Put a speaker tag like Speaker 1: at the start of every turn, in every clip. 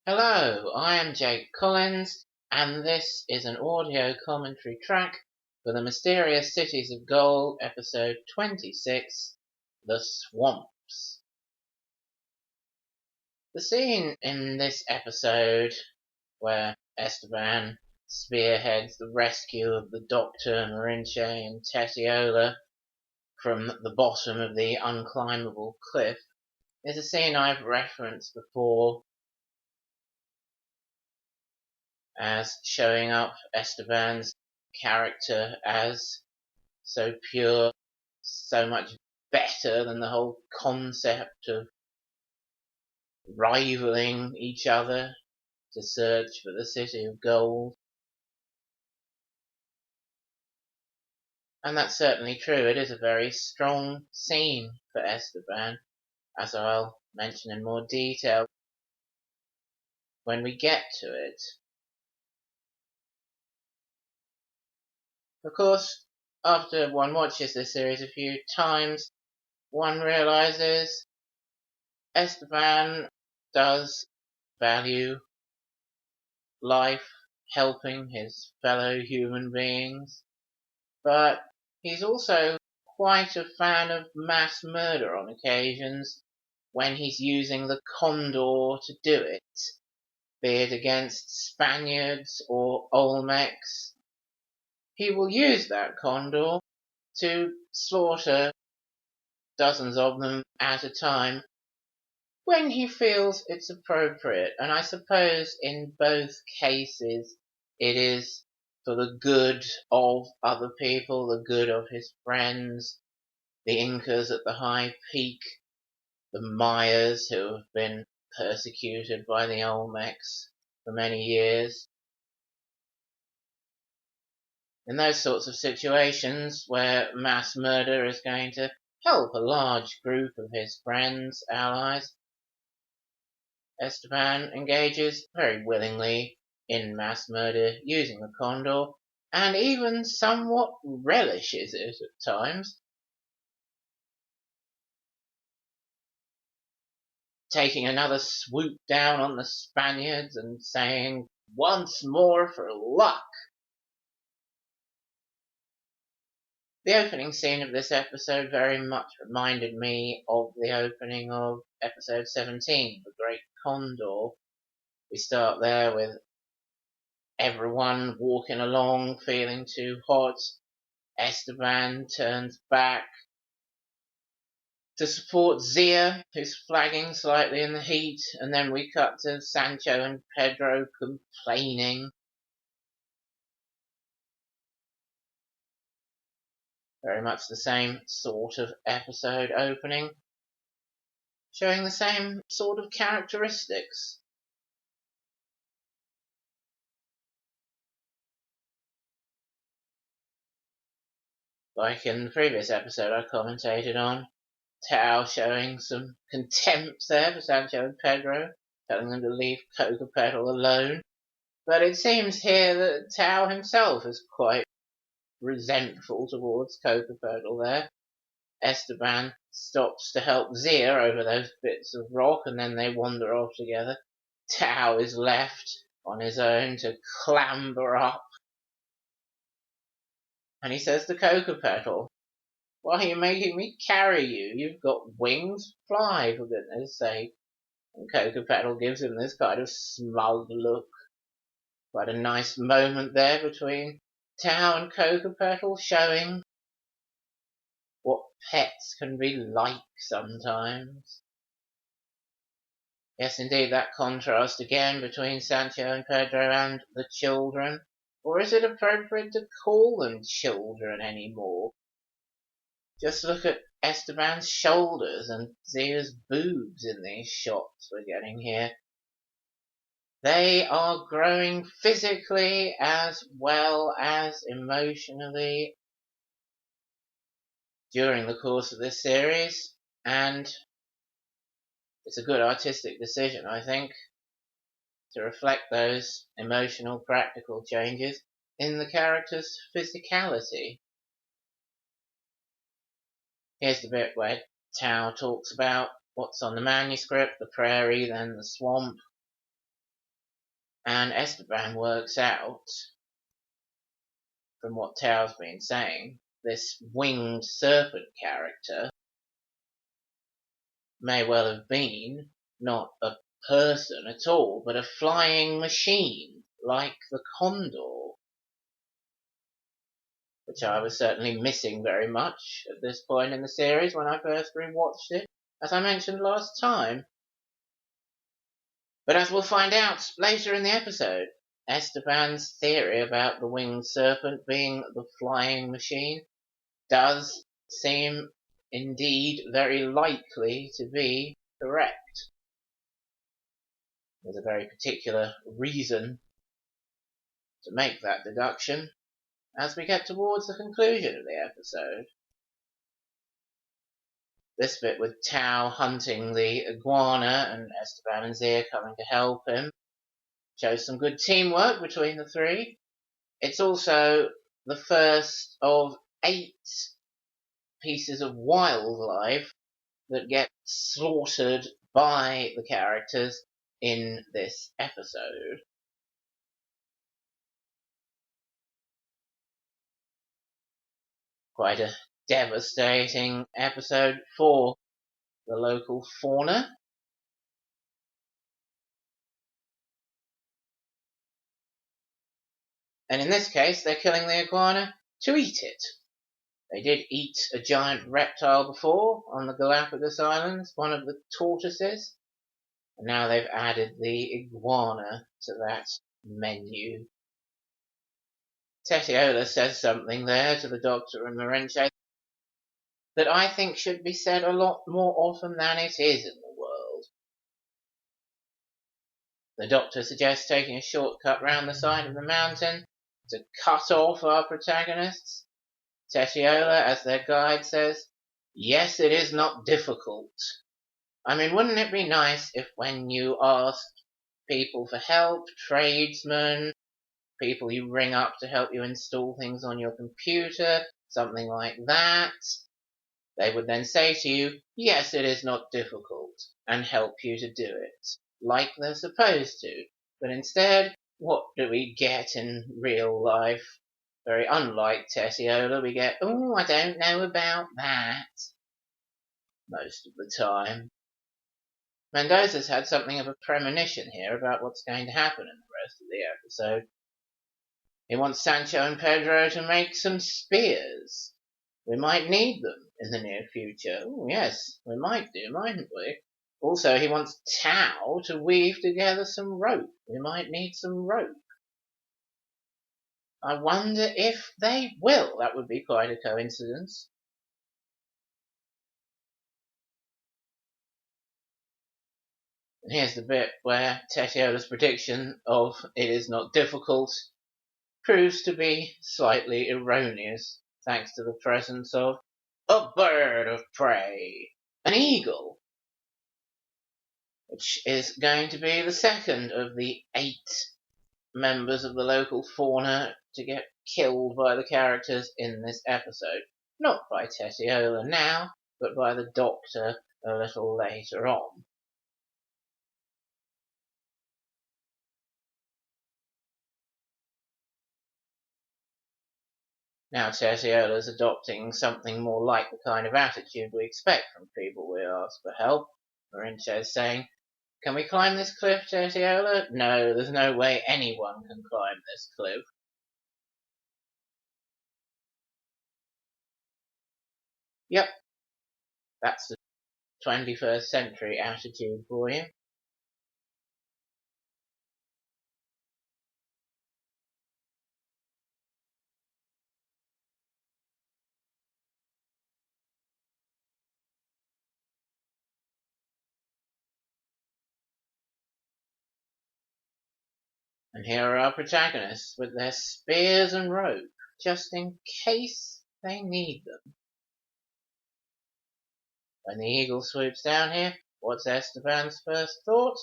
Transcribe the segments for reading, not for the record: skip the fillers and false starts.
Speaker 1: Hello, I am Jake Collins, and this is an audio commentary track for The Mysterious Cities of Gold, episode 26, The Swamps. The scene in this episode, where Esteban spearheads the rescue of the Doctor, Marinche, and Tessiola from the bottom of the unclimbable cliff, is a scene I've referenced before as showing up Esteban's character as so pure, so much better than the whole concept of rivaling each other to search for the city of gold. And that's certainly true. It is a very strong scene for Esteban, as I'll mention in more detail when we get to it. Of course, after one watches this series a few times, one realizes Esteban does value life, helping his fellow human beings, but he's also quite a fan of mass murder on occasions when he's using the Condor to do it, be it against Spaniards or Olmecs. He will use that Condor to slaughter dozens of them at a time when he feels it's appropriate. And I suppose in both cases it is for the good of other people, the good of his friends, the Incas at the high peak, the Mayas who have been persecuted by the Olmecs for many years. In those sorts of situations where mass murder is going to help a large group of his friends, allies, Esteban engages very willingly in mass murder using the Condor, and even somewhat relishes it at times, taking another swoop down on the Spaniards and saying, "Once more for luck." The opening scene of this episode very much reminded me of the opening of episode 17, The Great Condor. We start there with everyone walking along feeling too hot. Esteban turns back to support Zia, who's flagging slightly in the heat, and then we cut to Sancho and Pedro complaining. Very much the same sort of episode opening, showing the same sort of characteristics. Like in the previous episode I commentated on, Tao showing some contempt there for Sancho and Pedro, telling them to leave Coca Petal alone. But it seems here that Tao himself is quite resentful towards Coca Petal there. Esteban stops to help Zia over those bits of rock, and then they wander off together. Tao is left on his own to clamber up. And he says to Coca Petal, "Why are you making me carry you? You've got wings. Fly, for goodness sake." And Coca Petal gives him this kind of smug look. Quite a nice moment there between Tao and Coca Petal, showing what pets can be like sometimes. Yes, indeed, that contrast again between Sancho and Pedro and the children. Or is it appropriate to call them children anymore? Just look at Esteban's shoulders and Zia's boobs in these shots we're getting here. They are growing physically as well as emotionally during the course of this series, and it's a good artistic decision, I think, to reflect those emotional, practical changes in the characters' physicality. Here's the bit where Tao talks about what's on the manuscript, the prairie, then the swamp. And Esteban works out, from what Tao's been saying, this winged serpent character may well have been not a person at all, but a flying machine, like the Condor, which I was certainly missing very much at this point in the series when I first rewatched it, as I mentioned last time. But as we'll find out later in the episode, Esteban's theory about the winged serpent being the flying machine does seem indeed very likely to be correct. There's a very particular reason to make that deduction as we get towards the conclusion of the episode. This bit with Tao hunting the iguana and Esteban and Zia coming to help him shows some good teamwork between the three. It's also the first of 8 pieces of wildlife that get slaughtered by the characters in this episode. Quite a devastating episode for the local fauna. And in this case, they're killing the iguana to eat it. They did eat a giant reptile before on the Galapagos Islands, one of the tortoises, and now they've added the iguana to that menu. Tetiaola says something there to the Doctor and Morenche that I think should be said a lot more often than it is in the world. The Doctor suggests taking a shortcut round the side of the mountain to cut off our protagonists. Tetiaola, as their guide, says, "Yes, it is not difficult." I mean, wouldn't it be nice if when you asked people for help, tradesmen, people you ring up to help you install things on your computer, something like that, they would then say to you, "Yes, it is not difficult," and help you to do it, like they're supposed to. But instead, what do we get in real life? Very unlike Tetiaola, we get, "Oh, I don't know about that," most of the time. Mendoza's had something of a premonition here about what's going to happen in the rest of the episode. He wants Sancho and Pedro to make some spears. We might need them in the near future. Oh, yes, we might do, mightn't we? Also, he wants Tao to weave together some rope. We might need some rope. I wonder if they will. That would be quite a coincidence. And here's the bit where Tetiola's prediction of it is not difficult proves to be slightly erroneous, thanks to the presence of a bird of prey, an eagle, which is going to be the second of the 8 members of the local fauna to get killed by the characters in this episode. Not by Tetiaola now, but by the Doctor a little later on. Now Tetiola's adopting something more like the kind of attitude we expect from people we ask for help. Morenche's saying, "Can we climb this cliff, Tetiaola?" "No, there's no way anyone can climb this cliff." Yep, that's the 21st century attitude for you. And here are our protagonists with their spears and rope, just in case they need them. When the eagle swoops down here, what's Esteban's first thought?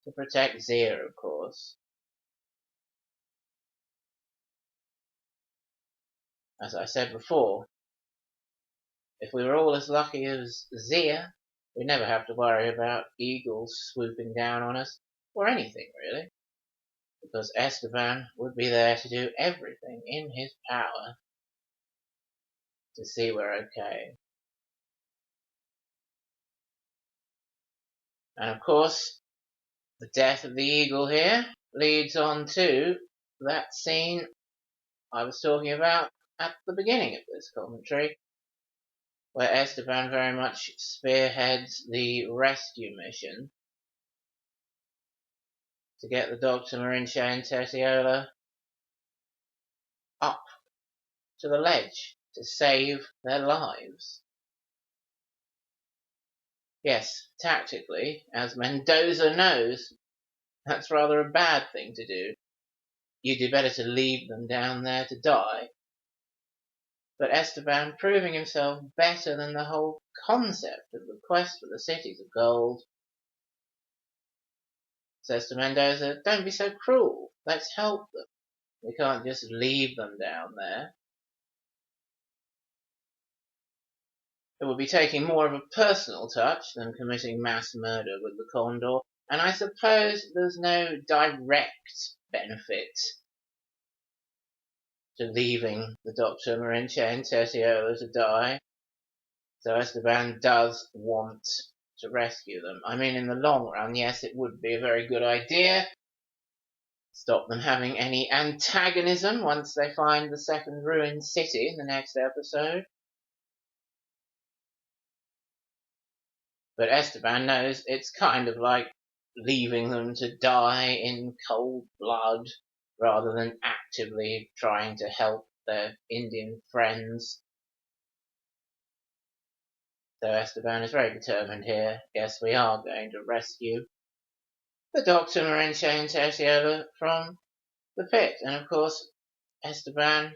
Speaker 1: To protect Zia, of course. As I said before, if we were all as lucky as Zia, we'd never have to worry about eagles swooping down on us, or anything really. because Esteban would be there to do everything in his power to see we're okay. And of course, the death of the eagle here leads on to that scene I was talking about at the beginning of this commentary, where Esteban very much spearheads the rescue mission to get the Dr. Marinche and Tessiola up to the ledge to save their lives. Yes, tactically, as Mendoza knows, that's rather a bad thing to do. You'd do better to leave them down there to die. But Esteban, proving himself better than the whole concept of the quest for the cities of gold, says to Mendoza, don't be so cruel, let's help them. We can't just leave them down there. It would be taking more of a personal touch than committing mass murder with the Condor, and I suppose there's no direct benefit to leaving the Dr. Marinche and Tessiola to die. So Esteban does want to rescue them. I mean, in the long run, yes, it would be a very good idea. Stop them having any antagonism once they find the second ruined city in the next episode. But Esteban knows it's kind of like leaving them to die in cold blood rather than actively trying to help their Indian friends. So Esteban is very determined here. Yes, we are going to rescue the Dr. Marinche and Tessiola from the pit. And of course, Esteban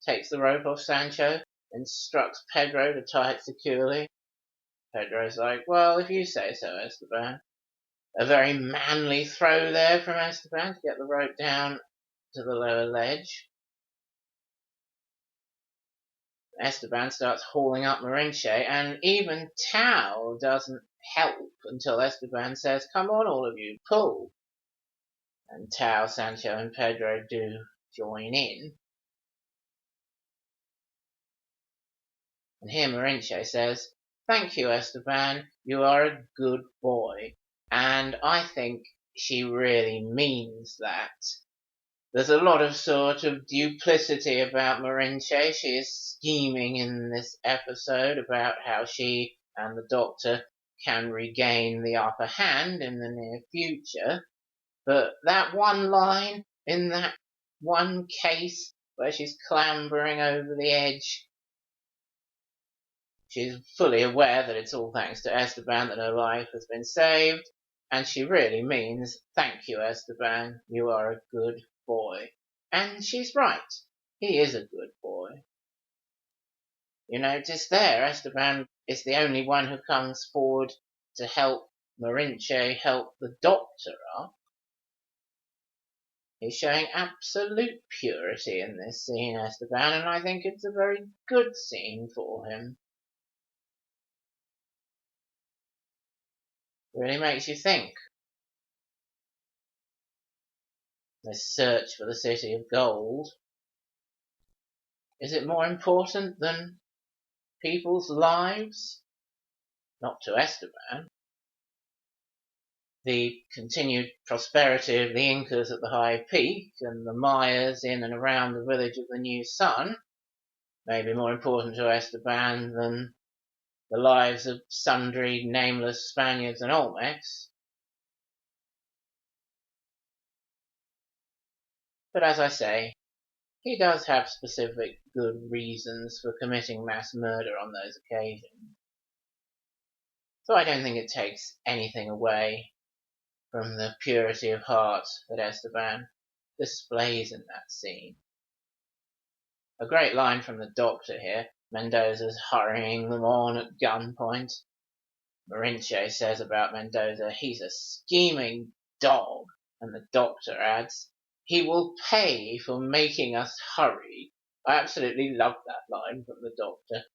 Speaker 1: takes the rope off Sancho, instructs Pedro to tie it securely. Pedro's like, well, if you say so, Esteban. A very manly throw there from Esteban to get the rope down to the lower ledge. Esteban starts hauling up Marinche, and even Tao doesn't help until Esteban says, come on all of you, pull. And Tao, Sancho and Pedro do join in. And here Marinche says, thank you, Esteban, you are a good boy. And I think she really means that. There's a lot of sort of duplicity about Marinche. She is scheming in this episode about how she and the Doctor can regain the upper hand in the near future. But that one line in that one case where she's clambering over the edge, she's fully aware that it's all thanks to Esteban that her life has been saved, and she really means, thank you, Esteban, you are a good boy. And she's right. He is a good boy. You notice there, Esteban is the only one who comes forward to help Marinche help the Doctor up. He's showing absolute purity in this scene, Esteban, and I think it's a very good scene for him. Really makes you think. This search for the City of Gold. Is it more important than people's lives? Not to Esteban. The continued prosperity of the Incas at the High Peak and the Mayas in and around the village of the New Sun may be more important to Esteban than the lives of sundry nameless Spaniards and Olmecs. But as I say, he does have specific good reasons for committing mass murder on those occasions. So I don't think it takes anything away from the purity of heart that Esteban displays in that scene. A great line from the Doctor here. Mendoza's hurrying them on at gunpoint. Marinche says about Mendoza, he's a scheming dog, and the Doctor adds, he will pay for making us hurry. I absolutely love that line from the Doctor.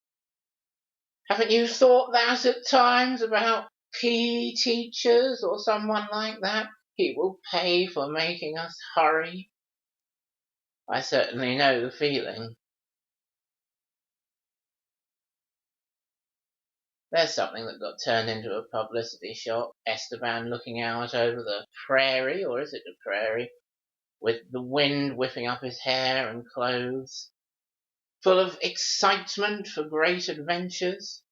Speaker 1: Haven't you thought that at times about PE teachers or someone like that? He will pay for making us hurry. I certainly know the feeling. There's something that got turned into a publicity shot. Esteban looking out over the prairie, or is it the prairie, with the wind whipping up his hair and clothes, full of excitement for great adventures.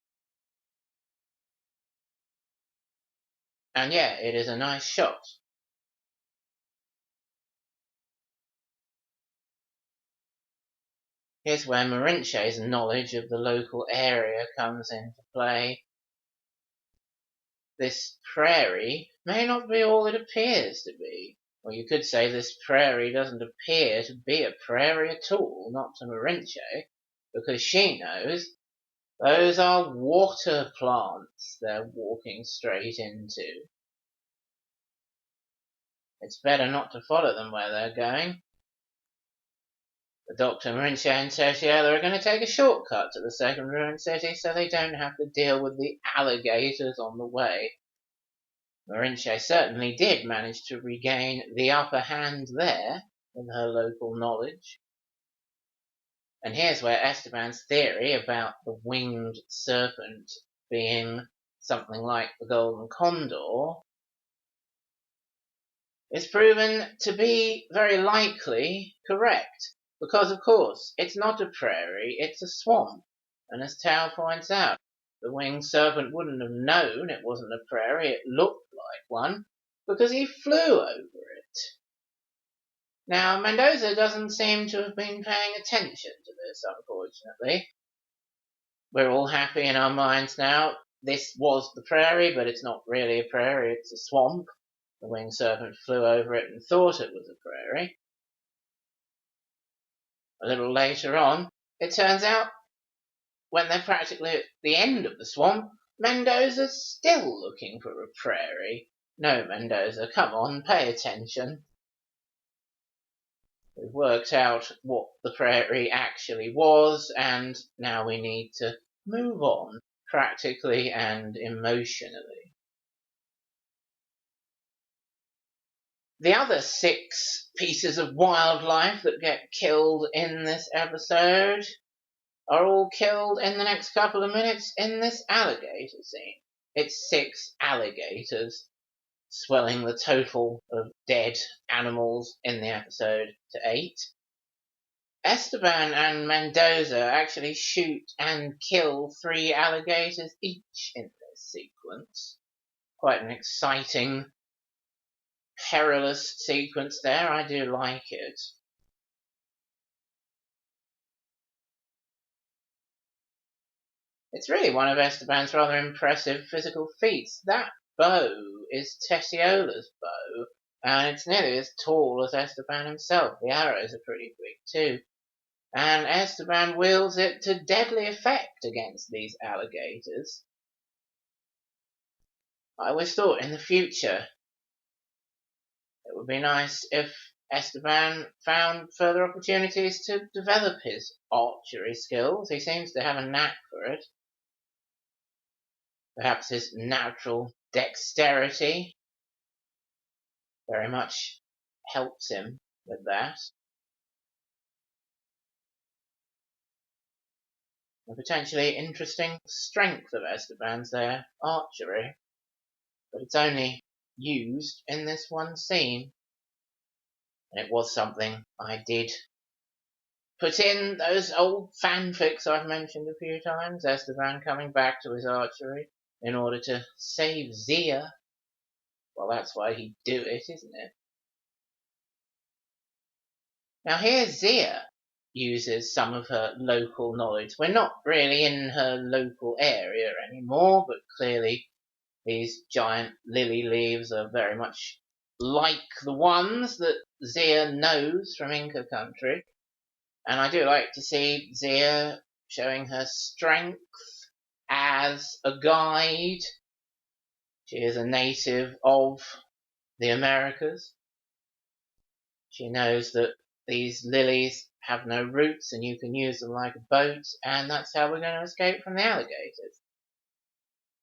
Speaker 1: And yeah, it is a nice shot. Here's where Marinche's knowledge of the local area comes into play. This prairie may not be all it appears to be. Or you could say this prairie doesn't appear to be a prairie at all, not to Marinche, because she knows those are water plants they're walking straight into. It's better not to follow them where they're going. The Doctor, Marinche and Tertiela are going to take a shortcut to the second ruined city so they don't have to deal with the alligators on the way. Marinche certainly did manage to regain the upper hand there with her local knowledge. And here's where Esteban's theory about the winged serpent being something like the golden condor is proven to be very likely correct. Because, of course, it's not a prairie, it's a swamp. And as Tao points out, the winged serpent wouldn't have known it wasn't a prairie, it looked like one, because he flew over it. Now, Mendoza doesn't seem to have been paying attention to this, unfortunately. We're all happy in our minds now. This was the prairie, but it's not really a prairie, it's a swamp. The winged serpent flew over it and thought it was a prairie. A little later on, it turns out, when they're practically at the end of the swamp, Mendoza's still looking for a prairie. No, Mendoza, come on, pay attention. We've worked out what the prairie actually was, and now we need to move on, practically and emotionally. The other 6 pieces of wildlife that get killed in this episode are all killed in the next couple of minutes in this alligator scene. It's 6 alligators, swelling the total of dead animals in the episode to 8. Esteban and Mendoza actually shoot and kill 3 alligators each in this sequence. Quite an exciting, perilous sequence there. I do like it. It's really one of Esteban's rather impressive physical feats. That bow is Tessiola's bow, and it's nearly as tall as Esteban himself. The arrows are pretty big too. And Esteban wields it to deadly effect against these alligators. I always thought in the future it would be nice if Esteban found further opportunities to develop his archery skills. He seems to have a knack for it. Perhaps his natural dexterity very much helps him with that. A potentially interesting strength of Esteban's there, archery. But it's only used in this one scene. And it was something I did put in those old fanfics I've mentioned a few times. Esteban coming back to his archery in order to save Zia. Well, that's why he'd do it, isn't it? Now here Zia uses some of her local knowledge. We're not really in her local area anymore, but clearly these giant lily leaves are very much like the ones that Zia knows from Inca country. And I do like to see Zia showing her strength as a guide. She is a native of the Americas. She knows that these lilies have no roots and you can use them like a boat, and that's how we're going to escape from the alligators.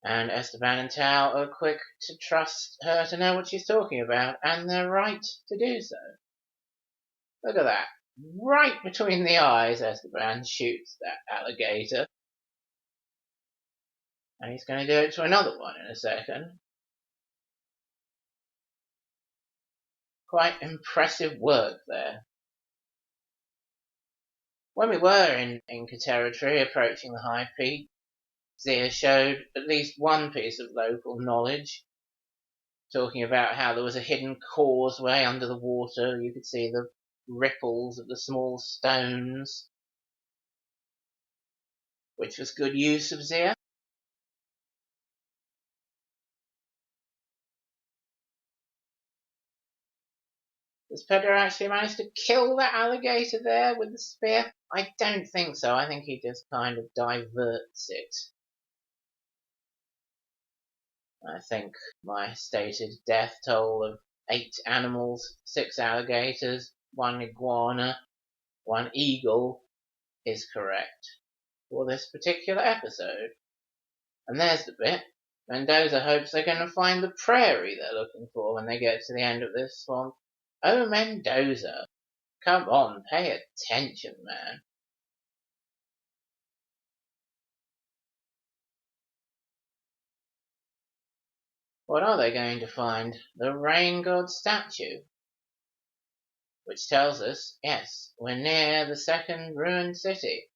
Speaker 1: And Esteban and Tao are quick to trust her to know what she's talking about, and they're right to do so. Look at that. Right between the eyes, Esteban shoots that alligator. And he's going to do it to another one in a second. Quite impressive work there. When we were in Inca territory approaching the high peak, Zia showed at least one piece of local knowledge, talking about how there was a hidden causeway under the water. You could see the ripples of the small stones, which was good use of Zia. Does Pedro actually manage to kill that alligator there with the spear? I don't think so. I think he just kind of diverts it. I think my stated death toll of 8 animals, 6 alligators, 1 iguana, 1 eagle is correct for this particular episode. And there's the bit. Mendoza hopes they're going to find the prairie they're looking for when they get to the end of this swamp. Oh, Mendoza, come on, pay attention, man. What are they going to find? The rain god statue. Which tells us, yes, we're near the second ruined city.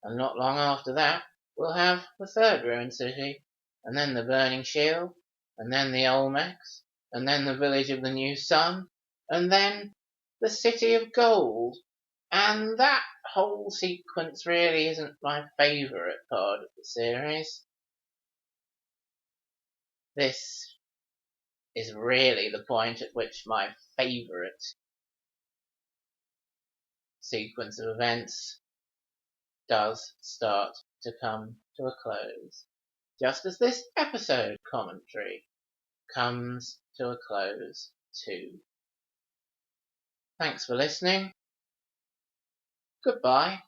Speaker 1: And not long after that, we'll have the third ruined city, and then the burning shield, and then the Olmecs, and then the village of the new sun, and then the city of gold. And that whole sequence really isn't my favourite part of the series. This is really the point at which my favourite sequence of events does start to come to a close. Just as this episode commentary comes to a close too. Thanks for listening. Goodbye.